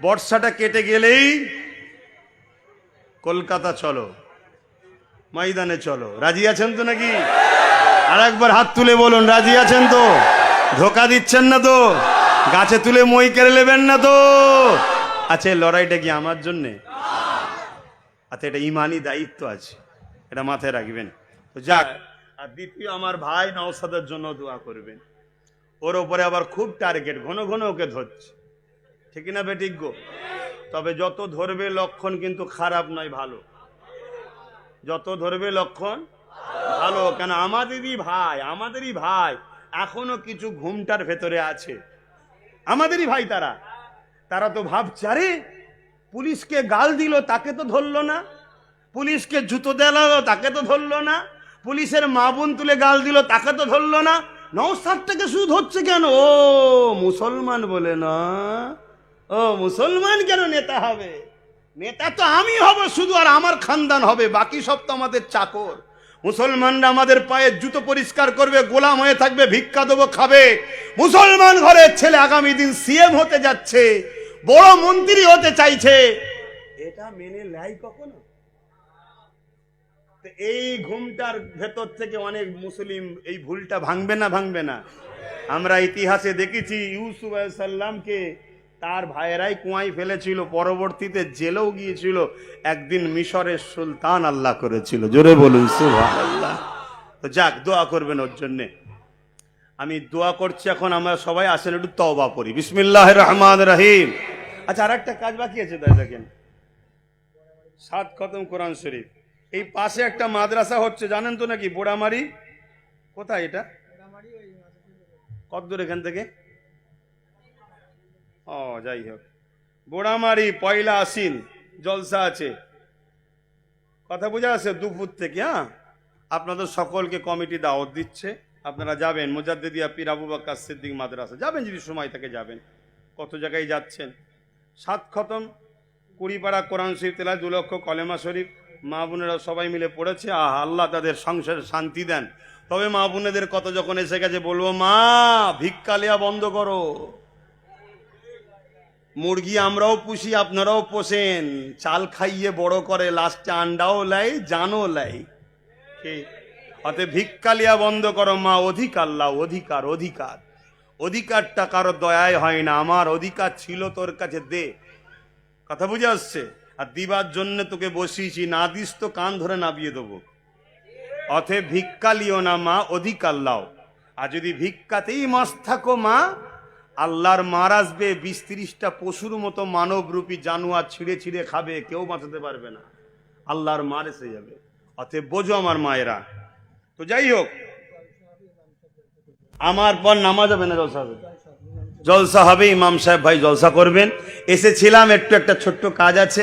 বর্ষাটা কেটে গেলেই কলকাতা চলো, ময়দানে চলো। রাজি আছেন তো নাকি? আর একবার হাত তুলে বলুন, রাজি আছেন তো? ধোকা দিচ্ছেন না তো? গাছে তুলে মই কেড়ে নেবেন না তো? আচ্ছা, লড়াইটা কি আমার জন্যে? আচ্ছা, এটা ইমানি দায়িত্ব আছে, এটা মাথায় রাখবেন। তো যাক, আর দ্বিতীয় আমার ভাই নওশাদের জন্য দোয়া করবেন। ওর ওপরে আবার খুব টার্গেট, ঘন ঘন ওকে ধরছে, ঠিক না বেঠিক গো? তবে যত ধরবে লক্ষণ কিন্তু খারাপ নয়, ভালো। যত ধরবে লক্ষণ ভালো। কেন? আমাদেরই ভাই এখনো কিছু ঘুমটার ভেতরে আছে। আমাদেরই ভাই তারা তো ভাবছে, আরে পুলিশকে গাল দিল তাকে তো ধরলো না, পুলিশকে জুতো দেলালো তাকে তো ধরলো না, পুলিশের মা বোন তুলে গাল দিল তাকে তো ধরলো না, নওশাদটাকে শুধু ধরছে কেন? ও মুসলমান বলে না, ও মুসলমান কেন নেতা হবে? নেতা তো আমি হব শুধু, আর আমার খানদান হবে, বাকি সব তো আমাদের চাকর। মুসলমানরা আমাদের পায়ের জুতো পরিষ্কার করবে, গোলাম হয়ে থাকবে, ভিক্ষা দেবো, খাবে। মুসলমান ঘরের ছেলে আগামী দিন সিএম হতে যাচ্ছে, বড় মন্ত্রী হতে চাইছে, এটা মেনে নেয় কখনো? এই ঘুমটার ভেতর থেকে অনেক মুসলিম এই ভুলটা ভাঙবে না? আমরা ইতিহাসে দেখেছি ইউসুফ আলাইহিস সালামকে তার ভাইয়েরাই কুয়ায় ফেলেছিল, পরবর্তীতে জেলেও গিয়েছিল, একদিন মিশরের সুলতান আল্লাহ করেছিল। জোরে বলুন সুবহানাল্লাহ। তো যাক, দোয়া করবেন ওর জন্যে। আমি দোয়া করছি। এখন আমরা সবাই আসেন একটু তওবা পড়ি। বিসমিল্লাহির রহমানির রহিম। আচ্ছা, আর একটা কাজ বাকি আছে, তাই দেখেন, 7 খতম কোরআন শরীফ। এই পাশে একটা মাদ্রাসা হচ্ছে, জানেন তো নাকি? বোড়ামারি। কোথায় এটা? কত দূর এখান থেকে? ও যাই হোক, বোড়ামারি পয়লা আশ্বিন জলসা আছে, কথা বোঝা আছে? দুপুর থেকে। হ্যাঁ, আপনাদের সকলকে কমিটি দাওয়াত দিচ্ছে, আপনারা যাবেন। মুজাদ্দিদিয়া পীর আবু বকর সিদ্দিক মাদ্রাসা যাবেন, যদি সময় থাকে যাবেন। কত জায়গায় যাচ্ছেন। 7 খতম, 20 পারা কোরআন শরীফ তেলাওয়াত, 2 লক্ষ কলেমা শরীফ মা বোনেরা সবাই মিলে পড়েছে। আল্লাহ তাদের সংসারে শান্তি দেন। তবে মা বোনেদের কত যখন এসে গেছে, বলবো মা ভিক্ষা লেয়া বন্ধ করো। মুরগি আমরাও পুষি, আপনারাও পোষেন, চাল খাইয়ে বড় করে, লাস্টে আন্ডাও লাই, জানও লাই। অতএব ভিক্ষা লিয়া বন্ধ করো মা। অধিকার, অধিকারটা কারো দয়ায় হয় না। আমার অধিকার ছিল তোর কাছে, দে। কথা বুঝে আসছে? আর দিবার জন্য তোকে বসিয়েছি, না দিস তো কান ধরে নাবিয়ে দেবো। অতএব ভিক্ষা লিও না মা, অধিকার লাও। আর যদি ভিক্ষাতেই মস্ত থাকো মা, আল্লাহর মার আসবে, 20-30টা পশুর মতো মানবরূপী জানোয়ার ছিঁড়ে ছিঁড়ে খাবে, কেউ বাঁচাতে পারবে না। আল্লাহর মার এসে যাবে। অতএব বোঝো আমার মায়েরা। তো যাই হোক, আমার পর নামাজ হবে না, জলসা হবে? জলসা হবে। ইমাম সাহেব ভাই জলসা করবেন। এসেছিলাম, একটু একটা ছোট্ট কাজ আছে,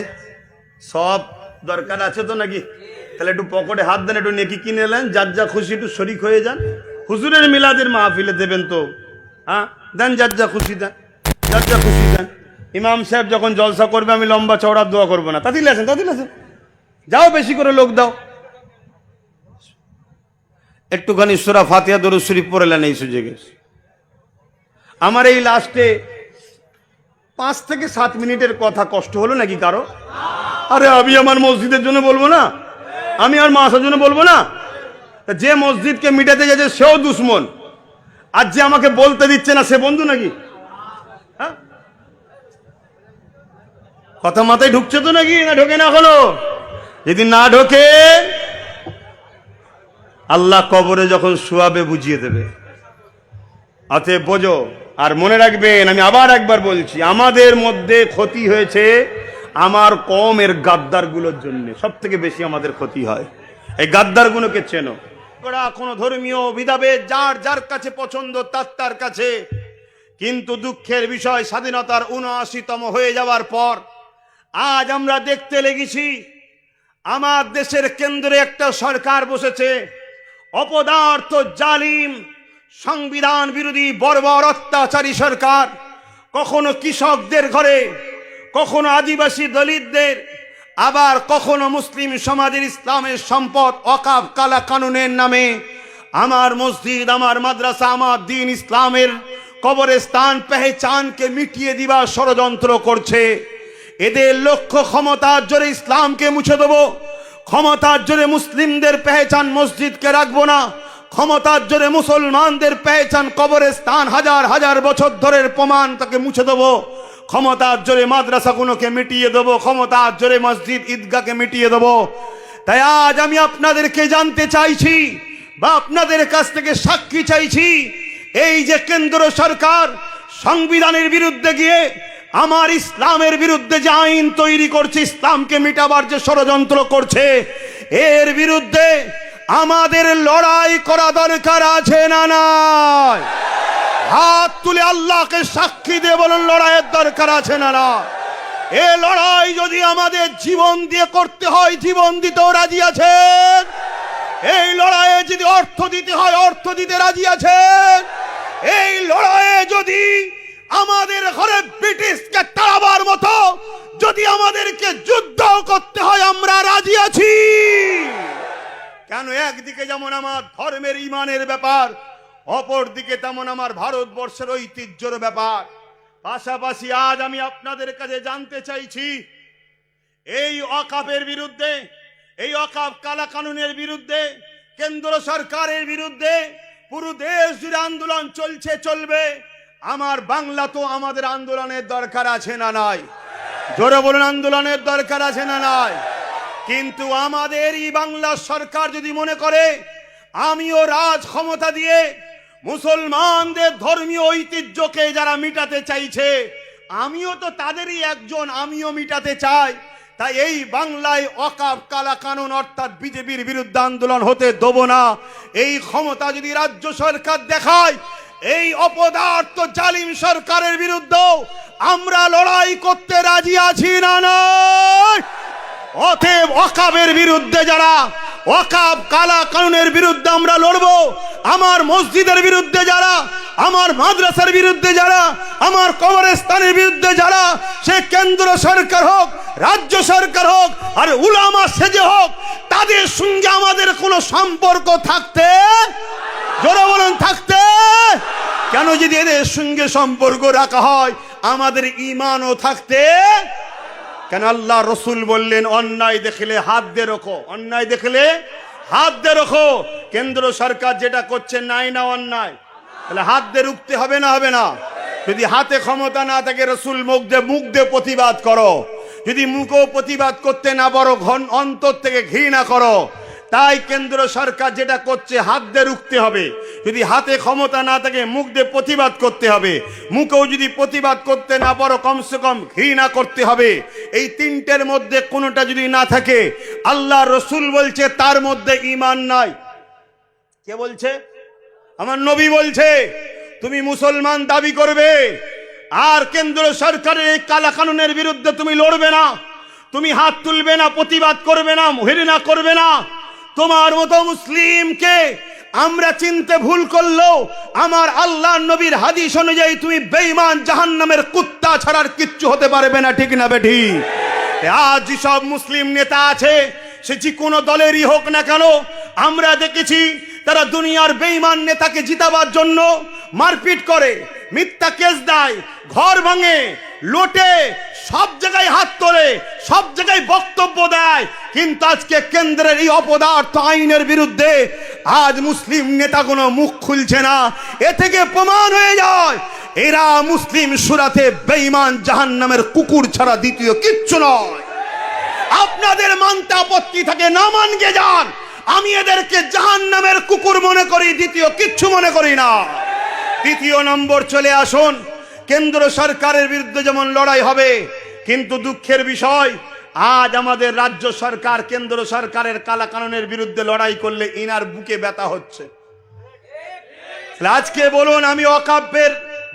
সব দরকার আছে তো নাকি? তাহলে একটু পকেটে হাত দেন, একটু নেকি কিনে এলেন, যার যা খুশি একটু শরিক হয়ে যান। হুজুরের মিলাদের মাহফিলে দেবেন তো, হ্যাঁ দেন, যার যা খুশি দেন, যার যা খুশি দেন। ইমাম সাহেব যখন জলসা করবে, আমি লম্বা চওড়া দোয়া করবো না। তাতিল আছেন? যাও, বেশি করে লোক দাও। একটুখানি সূরা ফাতিহা দরুদ শরীফ পড়লেন এই সুযোগে। আমার এই লাস্টে 5 থেকে 7 মিনিটের কথা কষ্ট হলো নাকি কারো? আরে আমি আমার মসজিদের জন্য বলবো না, আমি আর মাসার জন্য বলবো না? যে মসজিদকে মিটাতে যাচ্ছে সেও দুশ্মন, আর যে আমাকে বলতে দিচ্ছে না সে বন্ধু নাকি? হ্যাঁ, কথা মাথায় ঢুকছে তো নাকি? না ঢোকে না এখনো? যদি না ঢোকে, আল্লাহ কবরে যখন শুয়াবে বুঝিয়ে দেবে। অতএব বোঝো। আর মনে রাখবেন, আমি আবার একবার বলছি, আমাদের মধ্যে ক্ষতি হয়েছে আমার কওমের গাদ্দারগুলোর জন্য। সব থেকে বেশি আমাদের ক্ষতি হয় এই গাদ্দারগুলোকে চেনো। ওরা কোনো ধর্মীয় ভেদাভেদ, যার যার কাছে পছন্দ তার কাছে। কিন্তু দুঃখের বিষয়, স্বাধীনতার ৭৯তম হয়ে যাওয়ার পর আজ আমরা দেখতে লেগেছি, আমার দেশের কেন্দ্রে একটা সরকার বসেছে, অপদার্থ, জালিম, সংবিধান বিরোধী বর্বর অত্যাচারী সরকার। কখনো কৃষকদের ঘরে, কখনো আদিবাসী দলিতদের, আবার কখনো মুসলিম সমাজের ইসলামের সম্পদ ওয়াকফ কালা কানুনের নামে আমার মসজিদ, আমার মাদ্রাসা, আমার দ্বীন ইসলামের কবরস্থান পেহচানকে মিটিয়ে দিবার ষড়যন্ত্র করছে। এদের লক্ষ্য ক্ষমতার জোরে ইসলামকে মুছে দেবো, ক্ষমতার জোরে মুসলিমদের পেহচান মসজিদকে রাখবো না, ক্ষমতার জোরে মুসলমানদের পেহচান কবরস্থান হাজার হাজার বছর ধরের প্রমাণ তাকে মুছে দেবো, ক্ষমতার জোরে মাদ্রাসাগুলোকে মিটিয়ে দেবো, ক্ষমতার জোরে মসজিদ ঈদগাহকে মিটিয়ে দেবো। তাই আজ আমি আপনাদেরকে জানতে চাইছি বা আপনাদের কাছ থেকে সাক্ষী চাইছি, এই যে কেন্দ্র সরকার সংবিধানের বিরুদ্ধে গিয়ে আমার ইসলামের বিরুদ্ধে যে আইন তৈরি করছে, ইসলামকে মিটাবার যে ষড়যন্ত্র করছে, এর বিরুদ্ধে আমাদের লড়াই করা দরকার আছে না নাই? হাত তুলে আল্লাহকে সাক্ষী দিয়ে বলুন, লড়াইয়ের দরকার আছে না না? এ লড়াই যদি আমাদের জীবন দিয়ে করতে হয়, জীবন দিতেও রাজি আছেন? এই লড়াইয়ে যদি অর্থ দিতে হয়, অর্থ দিতে রাজি আছেন? এই লড়াইয়ে যদি আমাদের ঘরে ব্রিটিশকে তাড়াবার মতো যদি আমাদেরকে যুদ্ধ করতে হয়, আমরা রাজি আছি। কেন? একদিকে যেমন আমার ধর্মের ইমানের ব্যাপার, অপর দিকে তেমন আমার ভারতবর্ষের ঐতিহ্যের ব্যাপার। পাশাপাশি আজ আমি আপনাদের কাছে জানতে চাইছি, এই ওয়াকফের বিরুদ্ধে, এই ওয়াকফ কালা কানুনের বিরুদ্ধে, কেন্দ্র সরকারের বিরুদ্ধে পুরো দেশ জুড়ে আন্দোলন চলছে, চলবে। আমার বাংলা তো আমাদের আন্দোলনের দরকার আছে না নাই? জোরে বলুন, আন্দোলনের দরকার আছে না নাই? কিন্তু আমাদের এই বাংলা সরকার যদি মনে করে আমিও রাজ ক্ষমতা দিয়ে মুসলমানদের ধর্মীয় ঐতিহ্যকে যারা মিটাতে চাইছে, আমিও তো তাদেরই একজন, আমিও মিটাতে চাই, তাই এই বাংলায় ওয়াকফ কালা কানুন অর্থাৎ বিজেপির বিরুদ্ধে আন্দোলন হতে দেব না। এই ক্ষমতা যদি রাজ্য সরকার দেখায়, এই অপদার্থ জালিম সরকারের বিরুদ্ধে আমরা লড়াই করতে রাজি আছি না নয়? অতএব ওয়াকফের বিরুদ্ধে যারা, ওয়াকফ কালা কানুনের বিরুদ্ধে আমরা লড়বো। আমার মসজিদের বিরুদ্ধে যারা, আমার মাদ্রাসার বিরুদ্ধে যারা, আমার কবরস্থানের বিরুদ্ধে যারা, সে কেন্দ্র সরকার হোক, রাজ্য সরকার হোক, আর উলামা সেজে হোক, তাদের সঙ্গে আমাদের কোনো সম্পর্ক থাকতে, জোরে বলুন, থাকতে। কেন? যদি এদের সঙ্গে সম্পর্ক রাখা হয়, আমাদের ঈমানও থাকতে। কেন? আল্লাহ রসুল বললেন, অন্যায় দেখলে হাত দিয়ে রোখো, অন্যায় দেখলে হাত দিয়ে রোখো। কেন্দ্র সরকার যেটা করছে নাই না অন্যায়, তাহলে হাত দিয়ে রুখতে হবে না, হবে না? যদি হাতে ক্ষমতা না থাকে, রসুল মুখ দিয়ে প্রতিবাদ করো। যদি মুখেও প্রতিবাদ করতে না পারো, অন্তর থেকে ঘৃণা করো। তাই কেন্দ্র সরকার যেটা করছে, হাত দিয়ে রুখতে হবে। যদি হাতে ক্ষমতা না থাকে, মুখ দিয়ে প্রতিবাদ করতে হবে। মুখেও যদি প্রতিবাদ করতে না পারো, কমসে কম ঘৃণা করতে হবে। এই তিনটের মধ্যে কোনোটা যদি না থাকে, আল্লাহ রসুল বলছে তার মধ্যে ঈমান নাই। কে বলছে? আমার নবী বলছে, তুমি মুসলমান দাবি করবে আর কেন্দ্র সরকারের এই কালা কানুনের বিরুদ্ধে তুমি লড়বে না, তুমি হাত তুলবে না, প্রতিবাদ করবে না, ঘৃণা করবে না। তোমার মতো মুসলিমকে আমরা চিনতে ভুল করলো, আমার আল্লাহ নবীর হাদিস অনুযায়ী তুমি বেঈমান জাহান্নামের কুত্তা ছাড়ার কিচ্ছু হতে পারবে না। ঠিক না বেঠি? আজ সব মুসলিম নেতা আছে, সে যে কোনো দলেরই হোক না কেন, আমরা দেখেছি তারা দুনিয়ার বেঈমান নেতাকে জিতাবার জন্য মারপিট করে, মিথ্যা কেস দেয়, ঘর ভাঙে, লোটে, সব জায়গায় হাত তোলে, সব জায়গায় বক্তব্য দেয়। কিন্তু আজকে কেন্দ্রের এই অপদার্থ আইনের বিরুদ্ধে আজ মুসলিম নেতাগুলো মুখ খুলছে না। এ থেকে প্রমাণ হয়ে যায় এরা মুসলিম সুরাতে বেঈমান জাহান্নামের কুকুর ছাড়া দ্বিতীয় কিচ্ছু নয়। আপনাদের মানতে আপত্তি থাকে, না মানকে যান, আমি এদেরকে জাহান্নামের কুকুর মনে করি, দ্বিতীয় কিচ্ছু মনে করি না। তৃতীয় নম্বর চলে আসুন, কেন্দ্র সরকারের বিরুদ্ধে যেমন লড়াই হবে, কিন্তু দুঃখের বিষয় আজ আমাদের রাজ্য সরকার কেন্দ্র সরকারের কালা কানুনের বিরুদ্ধে লড়াই করলে ইনার বুকে ব্যথা হচ্ছে। আজকে বলুন, আমি ওয়াকফের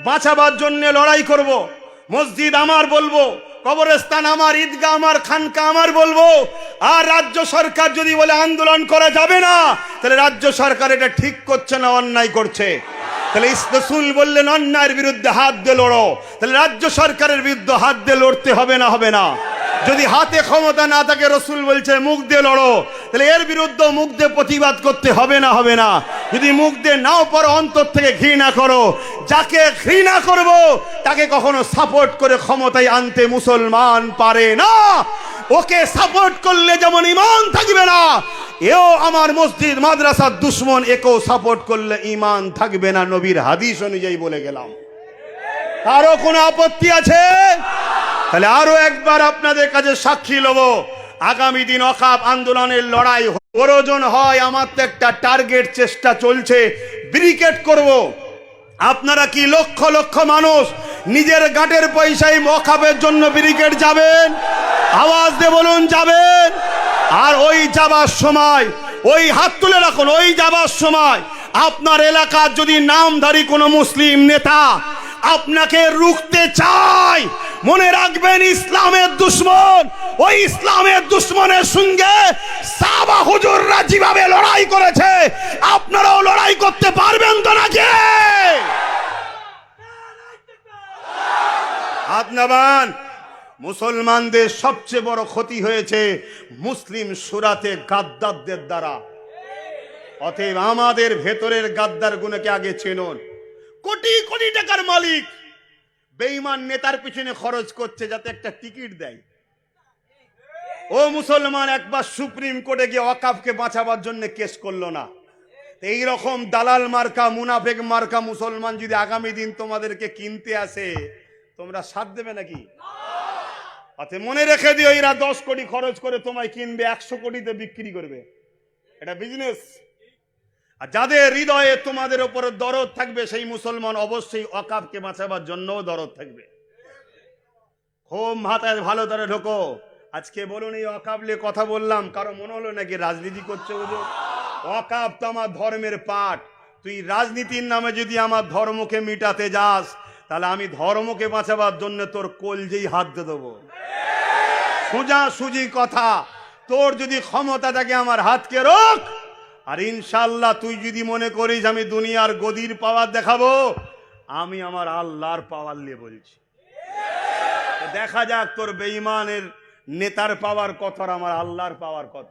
বাঁচাবার জন্য লড়াই করব, মসজিদ আমার বলবো, কবরস্থান আমার, ঈদগাহ আমার, খানকা আমার বলবো, আর রাজ্য সরকার যদি বলে আন্দোলন করা যাবে না, তাহলে রাজ্য সরকার এটা ঠিক করছে না অন্যায় করছে। তাহলে রাসূল বললেন অন্যায়ের বিরুদ্ধে হাত দিয়ে লড়ো, তাহলে রাজ্য সরকারের বিরুদ্ধে হাত দিয়ে লড়তে হবে না, হবে না? যদি হাতে ক্ষমতা না থাকে, রসুল বলছে মুখ দিয়ে লড়ো, তাহলে এর বিরুদ্ধে মুখ দিয়ে প্রতিবাদ করতে হবে না, হবে না? যদি মুখ দিয়ে নাও পড়ো, অন্তর থেকে ঘৃণা করো। যাকে ঘৃণা করব তাকে কখনো সাপোর্ট করে ক্ষমতায় আনতে মুসলমান পারে না। ওকে সাপোর্ট করলে যেমন ঈমান থাকবে না, এও আমার মসজিদ মাদ্রাসার দুশ্মন, একেও সাপোর্ট করলে ঈমান থাকবে না। নবীর হাদিস অনুযায়ী বলে গেলাম। কারো কোনো আপত্তি আছে? তাহলে আরো একবার আপনাদের কাছে সাক্ষী লব, আগামী দিন ওয়াকফ আন্দোলনের লড়াই প্রয়োজন হয়, আমার তো একটা টার্গেট চেষ্টা চলছে, ব্রিকেট করব। আপনারা কি লক্ষ লক্ষ মানুষ নিজের গাটের পয়সায় ওয়াকফের জন্য ব্রিকেট যাবেন? আওয়াজ দিয়ে বলুন যাবেন। আর ওই যাবার সময় ওই হাত তুলে রাখুন, ওই যাবার সময় আপনার এলাকার যদি নামধারী কোনো মুসলিম নেতা আপনাকে রুখতে চায়, মনে রাখবেন ইসলামের দুশ্মন, ওই ইসলামের দুশ্মনের সঙ্গে সাহাবা হুজুররা যেভাবে লড়াই করেছে আপনারাও লড়াই করতে পারবেন তো নাকি? হাত নামান। মুসলমানদের সবচেয়ে বড় ক্ষতি হয়েছে মুসলিম সুরাতে গাদ্দারদের দ্বারা। অতএব আমাদের ভেতরের গাদ্দার গুণকে আগে চেনুন। কোটি কোটি টাকার মালিক বেঈমান নেতার পিছনে খরচ করছে যাতে একটা টিকিট দেয়। ও মুসলমান, একবার সুপ্রিম কোর্টে গিয়ে ওয়াকফকে বাঁচাবার জন্য কেস করলো না। এই রকম দালাল মার্কা, মুনাফেক মার্কা মুসলমান যদি আগামী দিন তোমাদেরকে কিনতে আসে, তোমরা সাথ দেবে নাকি? অতএব মনে রেখে দিও, এরা 10 কোটি খরচ করে তোমায় কিনবে, 100 কোটিতে বিক্রি করবে। এটা বিজনেস। আর যাদের হৃদয়ে তোমাদের উপরে দরদ থাকবে সেই মুসলমান অবশ্যই ওয়াকফকে বাঁচাবার জন্যও দরদ থাকবে। খুব মাথায় ভালো করে ঢোকো। আজকে বলুন, এই ওয়াকফ নিয়ে কথা বললাম, কারো মনে হলো নাকি রাজনীতি করছে? ওয়াকফ তো আমার ধর্মের পাঠ। তুই রাজনীতির নামে যদি আমার ধর্মকে মিটাতে যাস, তাহলে আমি ধর্মকে বাঁচাবার জন্য তোর কলজেই হাত দিয়ে দেবো। সোজা সুজি কথা। তোর যদি ক্ষমতা থাকে আমার হাতকে রোক। আর ইনশাল্লাহ তুই যদি মনে করিস আমি দুনিয়ার গদির পাওয়ার দেখাবো, আমি আমার আল্লাহর পাওয়ার নিয়ে বলছি। দেখা যাক তোর বেঈমানের নেতার পাওয়ার কত আর আমার আল্লাহর পাওয়ার কত।